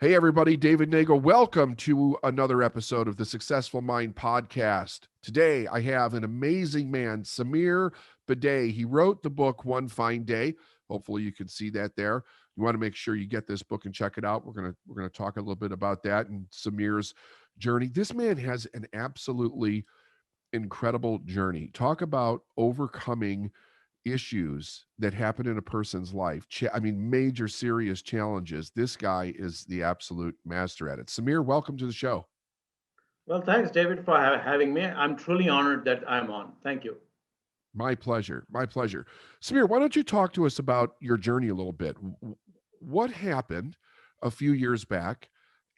Hey, everybody, David Nagel. Welcome to another episode of the Successful Mind podcast. Today, I have an amazing man, Samir Bhide. He wrote the book One Fine Day. Hopefully, you can see that there. You want to make sure you get this book and check it out. We're gonna talk a little bit about that and Samir's journey. This man has an absolutely incredible journey. Talk about overcoming issues that happen in a person's life. Major serious challenges. This guy is the absolute master at it. Samir, welcome to the show. Well, thanks, David, for having me. I'm truly honored that I'm on. Thank you. My pleasure. My pleasure. Samir, why don't you talk to us about your journey a little bit? What happened a few years back?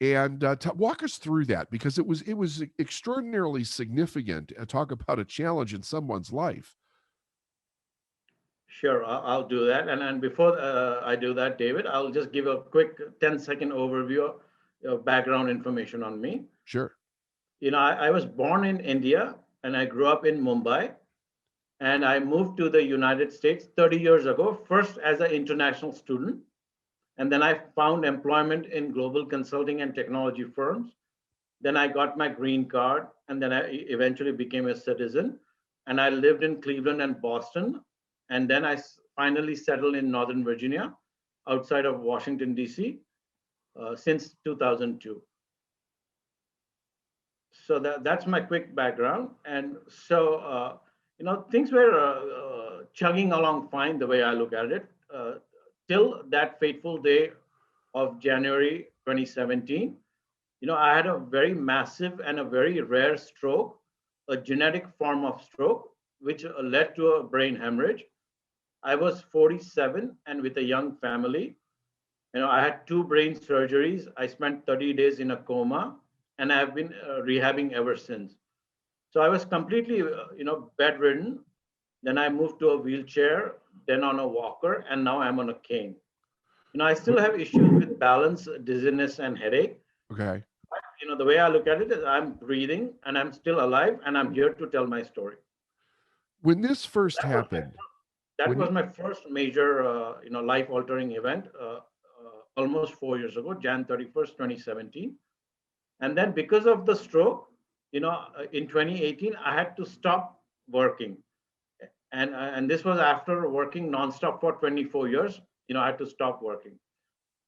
And walk us through that, because it was extraordinarily significant. Talk about a challenge in someone's life. Sure, I'll do that. And before I do that, David, I'll just give a quick 10-second overview of background information on me. Sure. I was born in India and I grew up in Mumbai. And I moved to the United States 30 years ago, first as an international student. And then I found employment in global consulting and technology firms. Then I got my green card, and then I eventually became a citizen. And I lived in Cleveland and Boston. And then I finally settled in Northern Virginia, outside of Washington, D.C., since 2002. So that's my quick background. And so, things were chugging along fine the way I look at it, till that fateful day of January 2017. I had a very massive and a very rare stroke, a genetic form of stroke, which led to a brain hemorrhage. I was 47 and with a young family. I had two brain surgeries. I spent 30 days in a coma, and I have been rehabbing ever since. So I was completely, bedridden. Then I moved to a wheelchair, then on a walker, and now I'm on a cane. I still have issues with balance, dizziness, and headache. Okay. The way I look at it is I'm breathing and I'm still alive and I'm here to tell my story. When this first That was my, happened, that when you, was my first major, life-altering event almost 4 years ago, Jan 31st, 2017. And then because of the stroke, in 2018, I had to stop working. And this was after working nonstop for 24 years. I had to stop working.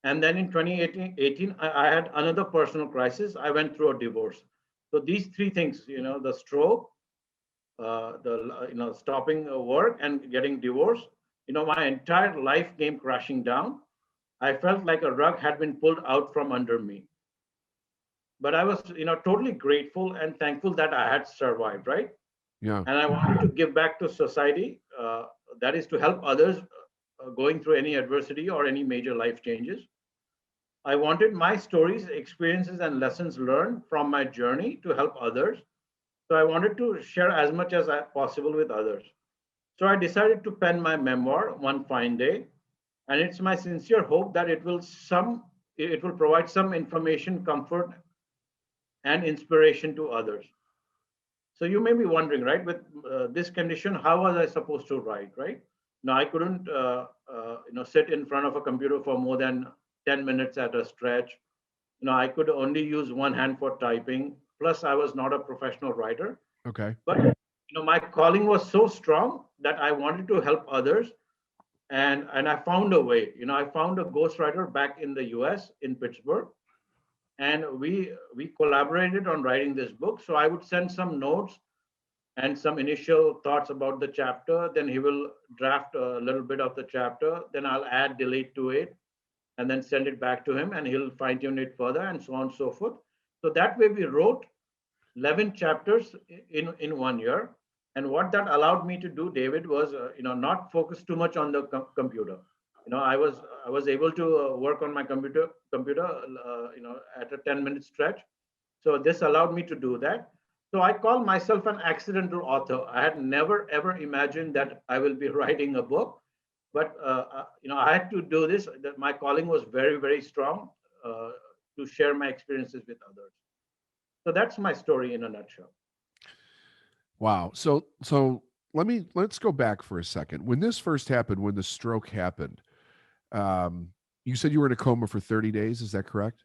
And then in 2018, I had another personal crisis. I went through a divorce. So these three things, the stroke, the stopping work and getting divorced, my entire life came crashing down. I felt like a rug had been pulled out from under me. But I was, totally grateful and thankful that I had survived, right? yeah, And I wanted to give back to society. That is to help others going through any adversity or any major life changes. I wanted my stories, experiences, and lessons learned from my journey to help others. So I wanted to share as much as possible with others. So I decided to pen my memoir, One Fine Day, and it's my sincere hope that it will provide some information, comfort, and inspiration to others. So you may be wondering, right, with this condition, how was I supposed to write, right? Now I couldn't, sit in front of a computer for more than 10 minutes at a stretch. I could only use one hand for typing. Plus, I was not a professional writer. okay. But my calling was so strong that I wanted to help others, and I found a way. I found a ghostwriter back in the U.S. in Pittsburgh, and we collaborated on writing this book. So I would send some notes and some initial thoughts about the chapter. Then he will draft a little bit of the chapter. Then I'll add, delete to it, and then send it back to him, and he'll fine tune it further, and so on and so forth. So that way, we wrote 11 chapters in 1 year. And what that allowed me to do, David, was not focus too much on the computer. I was able to work on my computer at a 10-minute stretch. So this allowed me to do that. So I call myself an accidental author. I had never ever imagined that I will be writing a book, but I had to do this. That my calling was very, very strong, to share my experiences with others. So that's my story in a nutshell. Wow. So let's go back for a second. When this first happened, when the stroke happened, you said you were in a coma for 30 days. Is that correct?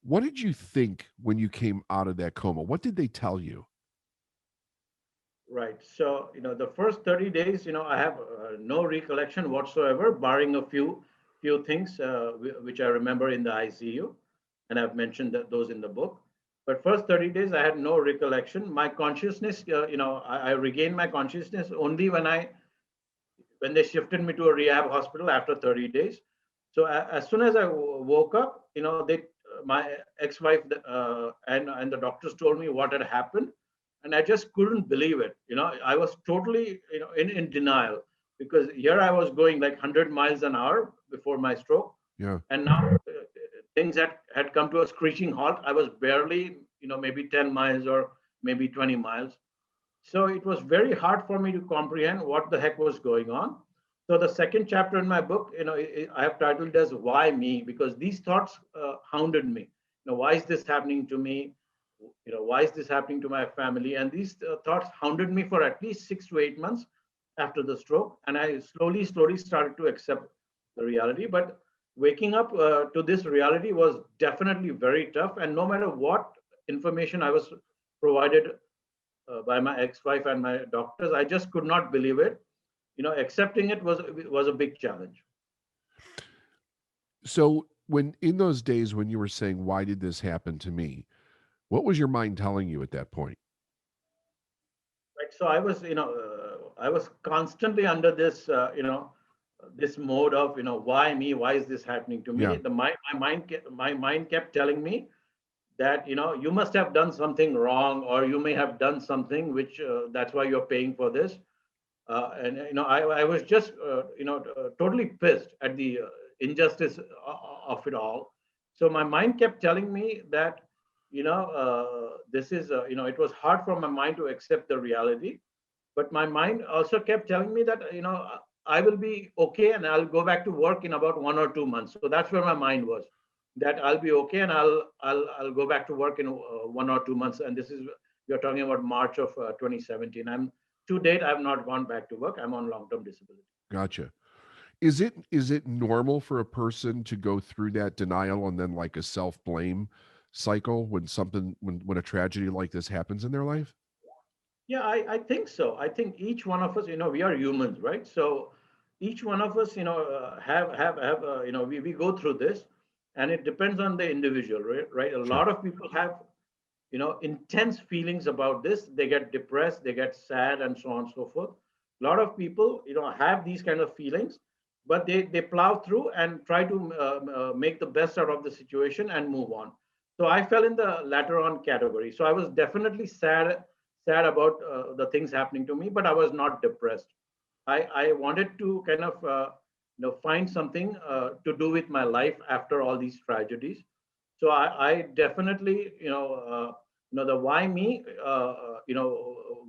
What did you think when you came out of that coma? What did they tell you? Right. So, the first 30 days, I have no recollection whatsoever, barring a few things which I remember in the ICU, and I've mentioned those in the book. But first 30 days, I had no recollection. My consciousness, I regained my consciousness only when they shifted me to a rehab hospital after 30 days. So as soon as I woke up, my ex-wife and the doctors told me what had happened, and I just couldn't believe it. I was totally in denial, because here I was going like 100 miles an hour before my stroke, Yeah. and now things had come to a screeching halt. I was barely maybe 10 miles or maybe 20 miles. So it was very hard for me to comprehend what the heck was going on. So the second chapter in my book, I have titled as "Why Me?" because these thoughts hounded me. Why is this happening to me? Why is this happening to my family? And these thoughts hounded me for at least 6 to 8 months after the stroke, and I slowly started to accept the reality. But waking up to this reality was definitely very tough, and no matter what information I was provided by my ex-wife and my doctors, I just could not believe it. Accepting it was a big challenge. So when in those days when you were saying, "Why did this happen to me?" What was your mind telling you at that point? Right. So I was constantly under this mode of, why me? Why is this happening to me? Yeah. My mind kept telling me that you must have done something wrong, or you may have done something which that's why you're paying for this. And I was just totally pissed at the injustice of it all. So my mind kept telling me that this is it was hard for my mind to accept the reality, but my mind also kept telling me that I will be okay and I'll go back to work in about 1 or 2 months. So that's where my mind was, that I'll be okay and I'll go back to work in 1 or 2 months. And this is, you're talking about March of 2017. I'm To date, I've not gone back to work. I'm on long-term disability. Gotcha. Is it normal for a person to go through that denial and then like a self-blame cycle when something when a tragedy like this happens in their life? Yeah, I think so. I think each one of us, we are humans, right? So each one of us, have we go through this, and it depends on the individual, right? Right. A Sure. lot of people have intense feelings about this. They get depressed, they get sad, and so on and so forth. A lot of people have these kind of feelings, but they plow through and try to make the best out of the situation and move on. So I fell in the latter on category. So I was definitely sad about the things happening to me, but I was not depressed. I wanted to kind of find something to do with my life after all these tragedies. So I definitely the why me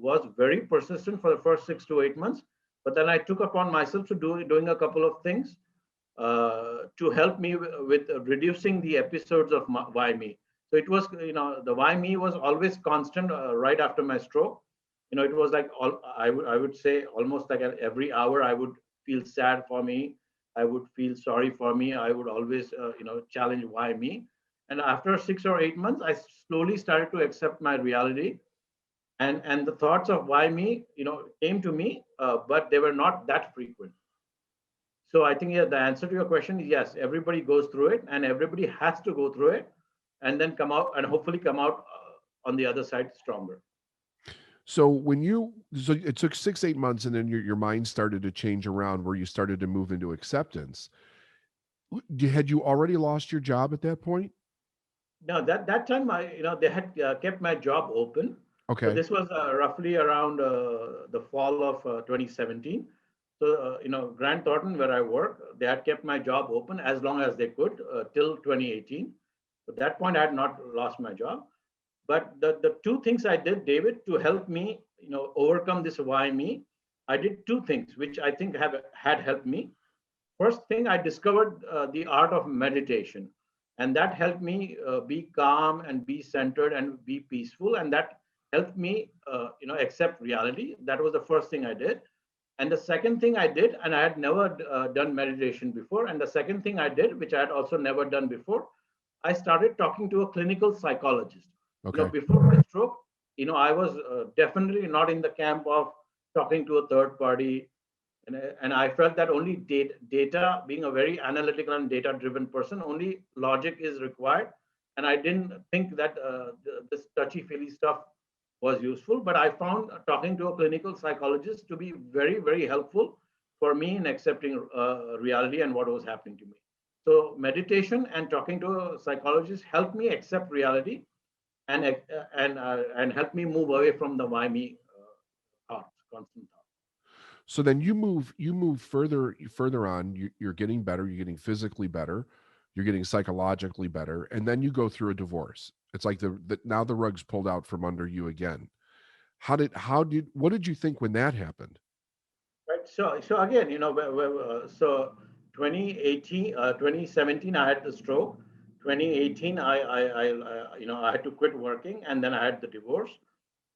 was very persistent for the first 6 to 8 months, but then I took upon myself to doing a couple of things to help me with reducing the episodes of why me. So it was, the why me was always constant right after my stroke. It was like I would say almost like at every hour I would feel sad for me. I would feel sorry for me. I would always, challenge why me. And after 6 or 8 months, I slowly started to accept my reality, and the thoughts of why me, came to me, but they were not that frequent. So I think, yeah, the answer to your question is yes. Everybody goes through it, and everybody has to go through it, and then come out and hopefully come out on the other side stronger. So it took 6, 8 months and then your mind started to change around where you started to move into acceptance. Had you already lost your job at that point? Now that time, they had kept my job open. So Okay. this was roughly around the fall of 2017. So Grant Thornton, where I work, they had kept my job open as long as they could till 2018. At that point, I had not lost my job. But the two things I did, David, to help me, overcome this why me, I did two things which I think have had helped me. First thing, I discovered the art of meditation, and that helped me be calm and be centered and be peaceful, and that helped me, accept reality. That was the first thing I did. And the second thing I did, and I had never done meditation before, and the second thing I did, which I had also never done before, I started talking to a clinical psychologist. Okay. Before my stroke, I was definitely not in the camp of talking to a third party. And I felt that only data, being a very analytical and data driven person, only logic is required. And I didn't think that this touchy feely stuff was useful. But I found talking to a clinical psychologist to be very, very helpful for me in accepting reality and what was happening to me. So meditation and talking to a psychologist helped me accept reality and help me move away from the why me thoughts, constant thoughts. So then you move further on. You're getting better. You're getting physically better. You're getting psychologically better, and then you go through a divorce. It's like the now the rug's pulled out from under you again. How did what did you think when that happened? Right. So again, 2018, 2017, I had the stroke. 2018, I had to quit working, and then I had the divorce,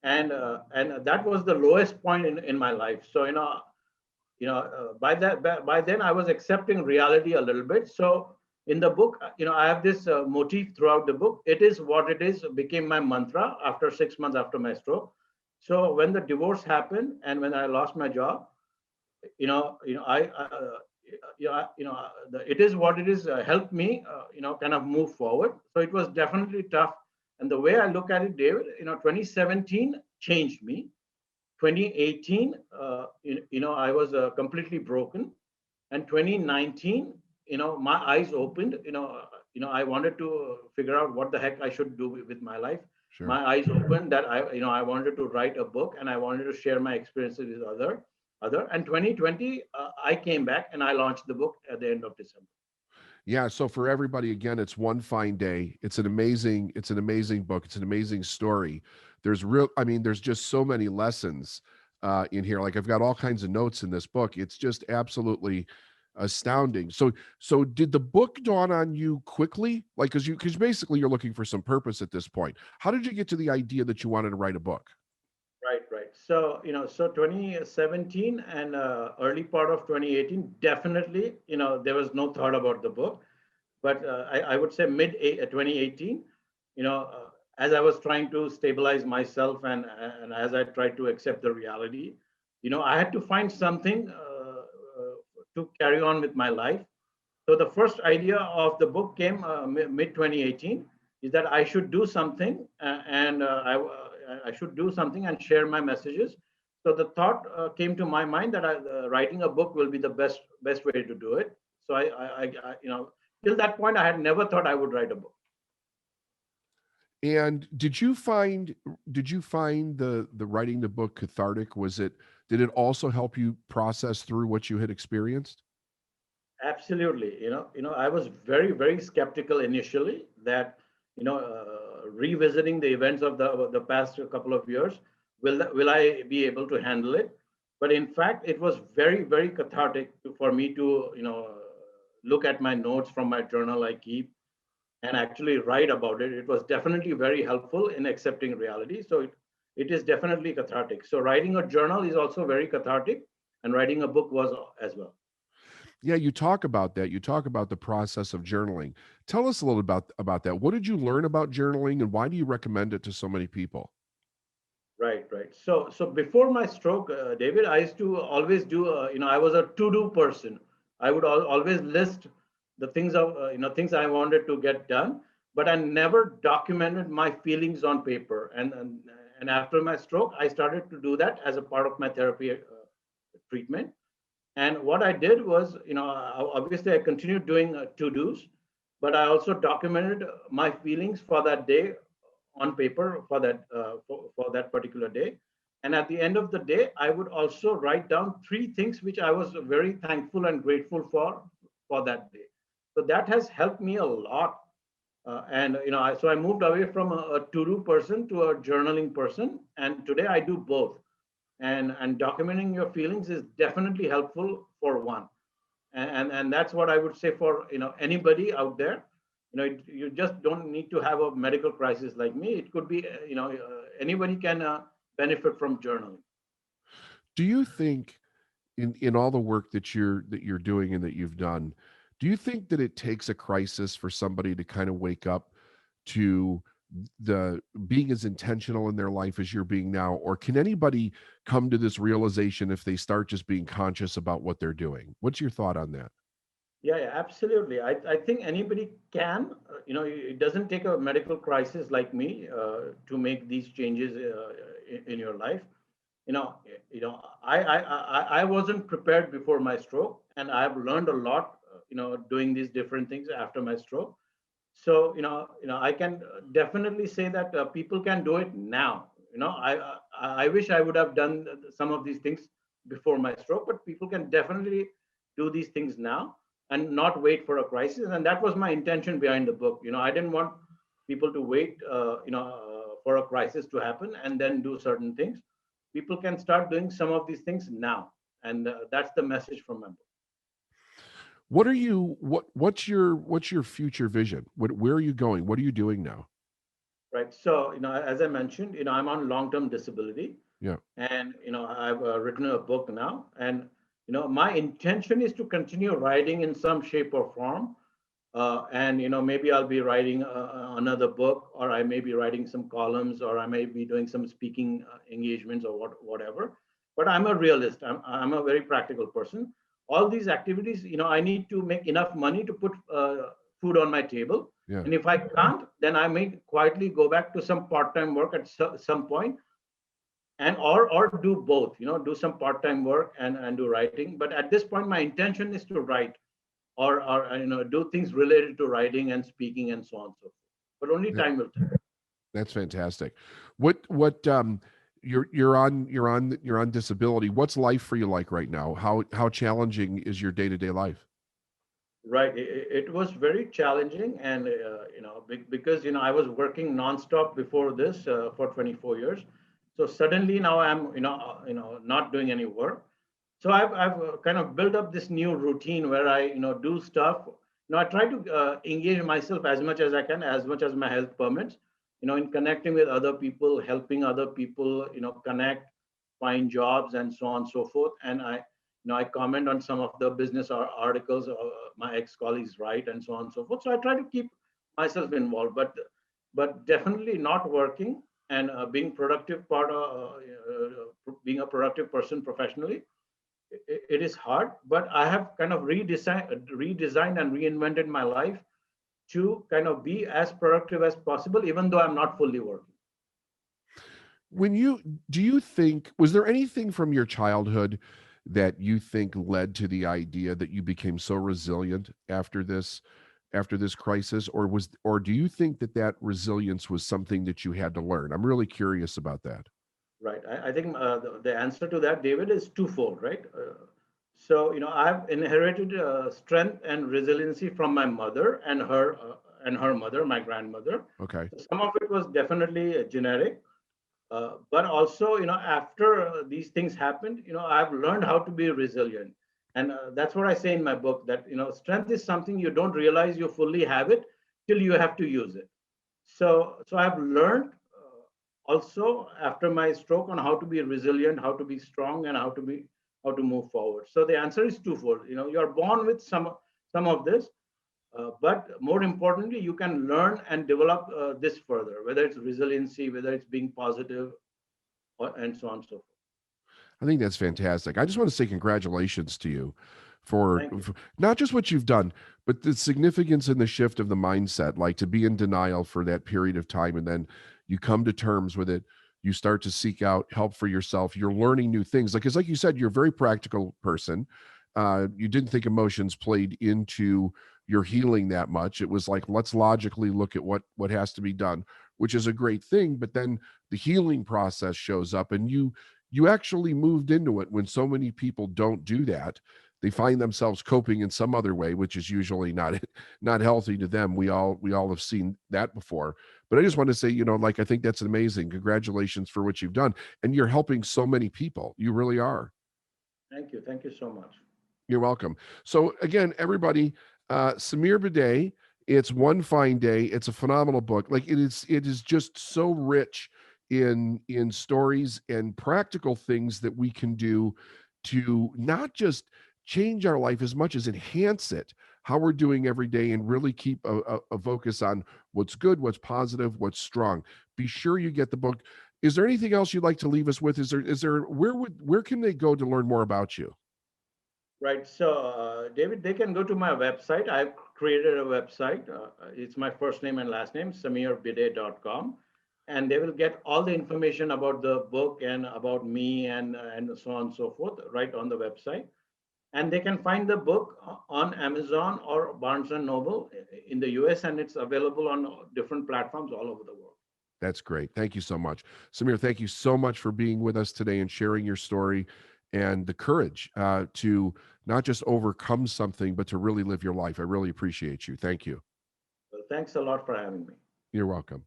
and that was the lowest point in my life. So by then I was accepting reality a little bit. So in the book, I have this motif throughout the book. It is what it is became my mantra after 6 months after my stroke. So when the divorce happened and when I lost my job, it is what it is helped me kind of move forward. So it was definitely tough. And the way I look at it, David, 2017 changed me. 2018, I was completely broken. And 2019, my eyes opened. I wanted to figure out what the heck I should do with my life. Sure. My eyes opened that I wanted to write a book and I wanted to share my experiences with other. And 2020, I came back and I launched the book at the end of December. Yeah, so for everybody, again, it's One Fine Day. It's an amazing book. It's an amazing story. There's just so many lessons in here. Like I've got all kinds of notes in this book. It's just absolutely astounding. So did the book dawn on you quickly? Like, because basically you're looking for some purpose at this point. How did you get to the idea that you wanted to write a book? Right, right. So, 2017 and early part of 2018, definitely, there was no thought about the book. But I would say mid 2018, as I was trying to stabilize myself and as I tried to accept the reality, I had to find something to carry on with my life. So the first idea of the book came mid 2018, is that I should do something and I should do something and share my messages. So the thought came to my mind that writing a book will be the best way to do it. So till that point, I had never thought I would write a book. And did you find the writing the book cathartic? Did it also help you process through what you had experienced? Absolutely. I was very, very skeptical initially that, revisiting the events of the past couple of years, will I be able to handle it? But in fact, it was very, very cathartic for me to, look at my notes from my journal I keep and actually write about it. It was definitely very helpful in accepting reality. So it is definitely cathartic. So writing a journal is also very cathartic, and writing a book was as well. Yeah, you talk about that. You talk about the process of journaling. Tell us a little about that. What did you learn about journaling and why do you recommend it to so many people? Right, right. So before my stroke, David, I used to always do. I was a to-do person. I would always list the things I wanted to get done, but I never documented my feelings on paper. And after my stroke, I started to do that as a part of my therapy treatment. And what I did was, obviously I continued doing to-dos, but I also documented my feelings for that day on paper for that particular day. And at the end of the day, I would also write down three things which I was very thankful and grateful for that day. So that has helped me a lot. So I moved away from a to-do person to a journaling person, and today I do both. And documenting your feelings is definitely helpful for one, and that's what I would say for anybody out there. You just don't need to have a medical crisis like me. It could be anybody can benefit from journaling. Do you think in all the work that you're doing and that you've done, Do you think that it takes a crisis for somebody to kind of wake up to the being as intentional in their life as you're being now, or can anybody come to this realization if they start just being conscious about what they're doing? What's your thought on that? Yeah, yeah, absolutely. I think anybody can. It doesn't take a medical crisis like me to make these changes in your life. You know, I wasn't prepared before my stroke, and I've learned a lot. Doing these different things after my stroke. So I can definitely say that people can do it now. I wish I would have done some of these things before my stroke, but people can definitely do these things now and not wait for a crisis. And that was my intention behind the book. I didn't want people to wait for a crisis to happen and then do certain things. People can start doing some of these things now, and that's the message from my book. What's your future vision? Where are you going? What are you doing now? Right. So, as I mentioned, I'm on long-term disability, Yeah. and I've written a book now, and my intention is to continue writing in some shape or form, and maybe I'll be writing another book, or I may be writing some columns, or I may be doing some speaking engagements, or whatever. But I'm a realist. I'm a very practical person. All these activities, I need to make enough money to put food on my table, Yeah. and if I can't, then I may quietly go back to some part-time work at some point, and or do both. Do some part-time work and do writing. But at this point, my intention is to write, or do things related to writing and speaking and so on and so forth. But only That, time will tell. that's fantastic. What you're on disability. What's life for you like right now? How challenging is your day-to-day life? Right. It was very challenging, and because I was working nonstop before this for 24 years. So suddenly now I'm not doing any work. So I've kind of built up this new routine where I do stuff. I try to engage myself as much as I can, as much as my health permits. In connecting with other people, helping other people, connect, find jobs, and so on and so forth. And I comment on some of the business articles my ex-colleagues write, and so on and so forth. So I try to keep myself involved, but definitely not working and being productive being a productive person professionally. It is hard, but I have kind of redesigned and reinvented my life to kind of be as productive as possible, even though I'm not fully working. When you Do you think, was there anything from your childhood that you think led to the idea that you became so resilient after this crisis, or do you think that resilience was something that you had to learn? I'm really curious about that. Right. I think the answer to that, David, is twofold, right? So, I've inherited strength and resiliency from my mother and her mother, my grandmother. Okay. So some of it was definitely genetic, but also, after these things happened, I've learned how to be resilient, and that's what I say in my book. That strength is something you don't realize you fully have it till you have to use it. So I've learned also after my stroke on how to be resilient, how to be strong, and how to move forward. So the answer is twofold. You're born with some of this, but more importantly, you can learn and develop this further, whether it's resiliency, whether it's being positive, and so on and so forth. I think that's fantastic. I just want to say congratulations to you Thank you. for not just what you've done, but the significance and the shift of the mindset, like to be in denial for that period of time and then you come to terms with it. You start to seek out help for yourself. You're learning new things. Like you said, you're a very practical person. You didn't think emotions played into your healing that much. It was like, let's logically look at what has to be done, which is a great thing. But then the healing process shows up and you actually moved into it when so many people don't do that. They find themselves coping in some other way, which is usually not healthy to them. We all have seen that before. But I just want to say, like, I think that's amazing. Congratulations for what you've done. And you're helping so many people. You really are. Thank you. Thank you so much. You're welcome. So again, everybody, Samir Bidet, it's One Fine Day. It's a phenomenal book. Like it is just so rich in stories and practical things that we can do to not just change our life as much as enhance it. how we're doing every day and really keep a focus on what's good, what's positive, what's strong. Be sure you get the book. Is there anything else you'd like to leave us with? Is there where can they go to learn more about you? Right. So, David, they can go to my website. I've created a website. It's my first name and last name, samirbhide.com. And they will get all the information about the book and about me and so on and so forth right on the website. And they can find the book on Amazon or Barnes and Noble in the US, and it's available on different platforms all over the world. That's great. Thank you so much. Samir, thank you so much for being with us today and sharing your story and the courage to not just overcome something, but to really live your life. I really appreciate you. Thank you. Well, thanks a lot for having me. You're welcome.